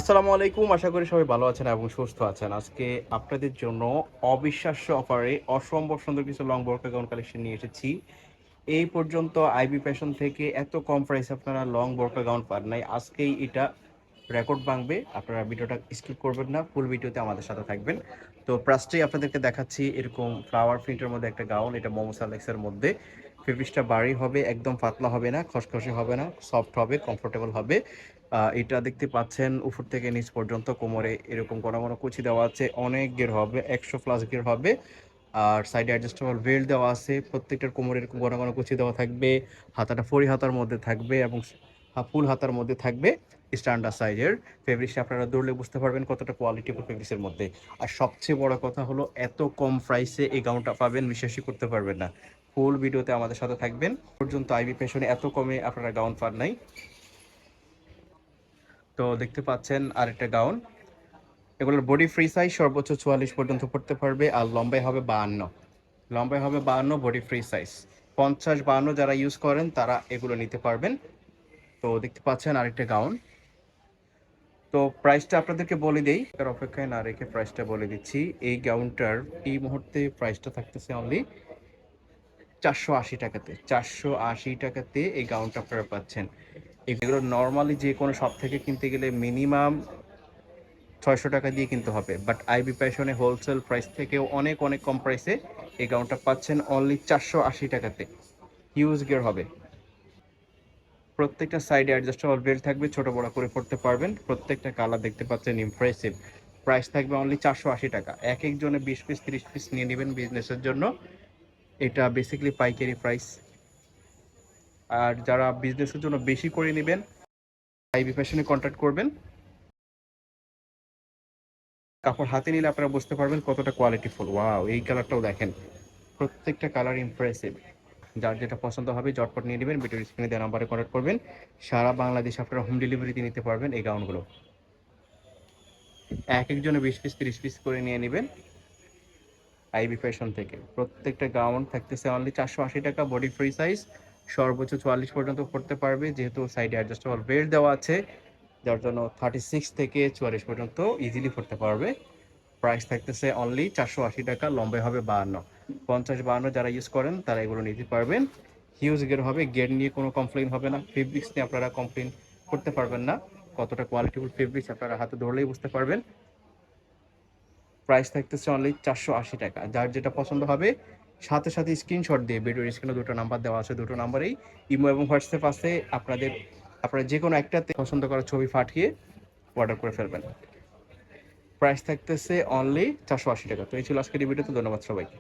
আসসালামু আলাইকুম। আশা করি সবাই ভালো আছেন এবং সুস্থ আছেন। আজকে আপনাদের জন্য অবিশ্বাস্য অফারে অসম্ভব সুন্দর কিছু লং বোরকা গাউন কালেকশন নিয়ে এসেছি। এই পর্যন্ত আইবি ফ্যাশন থেকে এত কম প্রাইসে আপনারা লং বোরকা গাউন পান নাই। আজকেই এটা রেকর্ড ভাঙবে। আপনারা ভিডিওটা স্কিপ করবেন না, ফুল ভিডিওতে আমাদের সাথে থাকবেন। তো ফার্স্টেই আপনাদেরকে দেখাচ্ছি এরকম ফ্লাওয়ার প্রিন্টের মধ্যে একটা গাউন। এটা মোমো সালেক্সের মধ্যে ফেব্রিকটা ভারী হবে, একদম পাতলা হবে না, খসখসে হবে না, সফট হবে, কমফোর্টেবল হবে। এটা দেখতে পাচ্ছেন উপর থেকে নিচ পর্যন্ত কোমরে এরকম ঘন ঘন কুচি দেওয়া আছে, অনেক গের হবে, 100+ গের হবে। আর সাইডে অ্যাডজাস্টেবল বেল্ট দেওয়া আছে, প্রত্যেকটার কোমরে এরকম ঘন ঘন কুচি দেওয়া থাকবে। হাতাটা ফড়ি হাতার মধ্যে থাকবে এবং ফুল হাতার মধ্যে থাকবে স্ট্যান্ডার্ড সাইজের। ফেব্রিক্সটা আপনারা ধরলে বুঝতে পারবেন কতটা কোয়ালিটিফুল ফেব্রিক্সের মধ্যে। আর সবচেয়ে বড় কথা হলো এত কম প্রাইসে এই গাউনটা পাবেন, বিশ্বাসই করতে পারবেন না। ফুল ভিডিওতে আমাদের সাথে থাকবেন। পর্যন্ত আইবি ফ্যাশনে এত কমে আপনারা গাউন পান নাই। তো দেখতে পাচ্ছেন আরেকটা গাউন। এগুলোর বডি ফ্রি সাইজ সর্বোচ্চ 44 পর্যন্ত পড়তে পারবে, আর লম্বাই হবে 52। লম্বাই হবে 52, বডি ফ্রি সাইজ 50-52 যারা ইউজ করেন তারা এগুলো নিতে পারবেন। তো দেখতে পাচ্ছেন আরেকটা গাউন। তো প্রাইসটা আপনাদেরকে বলে দেই, তার অপেক্ষায় না রেখে প্রাইসটা বলে দিচ্ছি। এই গাউনটার এই মুহূর্তে প্রাইসটা থাকতেছে অনলি 480 টাকাতে। 480 টাকাতে এই গাউনটা আপনারা পাচ্ছেন। এগুলো নর্মালি যে কোনো শপ থেকে কিনতে গেলে মিনিমাম 600 টাকা দিয়ে কিনতে হবে, বাট আইবি ফ্যাশনে হোলসেল প্রাইস থেকেও অনেক অনেক কম প্রাইসে এই গাউনটা পাচ্ছেন অনলি 480 টাকাতে। হিউজ গিয়ার হবে, প্রত্যেকটা সাইডে অ্যাডজাস্টেবল বেল্ট থাকবে, ছোট বড় করে পড়তে পারবেন। প্রত্যেকটা কালার দেখতে পাচ্ছেন ইমপ্রেসিভ। প্রাইস থাকবে অনলি 480 টাকা। এক একজনে 20 পিস 30 পিস নিয়ে নেবেন বিজনেসের জন্য। এটা বেসিক্যালি পাইকারি প্রাইস। আর যারা বিজনেসের জন্য বেশি করে নেবেন আইবি ফ্যাশনে কন্ট্যাক্ট করবেন। কাপড় হাতে নিলে আপনারা বুঝতে পারবেন কতটা কোয়ালিটিফুল। ওয়াও, এই কালারটাও দেখেন, প্রত্যেকটা কালার ইমপ্রেসিভ। যার যেটা পছন্দ হবে ঝটপট নিয়ে নেবেন, ভিডিওর স্ক্রিনে দেওয়া নাম্বারে কন্ট্যাক্ট করবেন। সারা বাংলাদেশ আপনারা হোম ডেলিভারিতে নিতে পারবেন এই গাউনগুলো। এক একজনে 20 পিস 30 পিস করে নিয়ে নেবেন আইবি ফ্যাশন থেকে। প্রত্যেকটা গাউন থাকতেছে অনলি 480 টাকা, বডি ফ্রি সাইজ সর্বোচ্চ 44 পর্যন্ত পড়তে পারবে, যেহেতু সাইডে অ্যাডজাস্টেবল বেল্ট দেওয়া আছে যার জন্য 36 থেকে 44 পর্যন্ত ইজিলি পড়তে পারবে। প্রাইস থাকতেছে অনলি 480 টাকা। লম্বাই হবে 52। 50-52 যারা ইউজ করেন তারা এগুলো নিতে পারবেন। হিউজ গের হবে, গের নিয়ে কোনো কমপ্লেন হবে না। ফেব্রিক্স নিয়ে আপনারা কমপ্লেন করতে পারবেন না, কতটা কোয়ালিটিফুল ফেব্রিক্স আপনারা হাতে ধরলেই বুঝতে পারবেন। প্রাইস থাকতেছে অনলি 480 টাকা। যার যেটা পছন্দ হবে সাথে সাথে স্ক্রিনশট দিয়ে ভিডিওর স্ক্রিনে দুটো নাম্বার দেওয়া আছে, দুটো নাম্বারেই ইমো এবং হোয়াটসঅ্যাপ আছে। আপনারা যে কোনো একটাতে পছন্দ করা ছবি পাঠিয়ে অর্ডার করে ফেলবেন। প্রাইস থাকতেছে অনলি 480 টাকা। তো এই ছিল আজকের এই ভিডিওতে। ধন্যবাদ সবাইকে।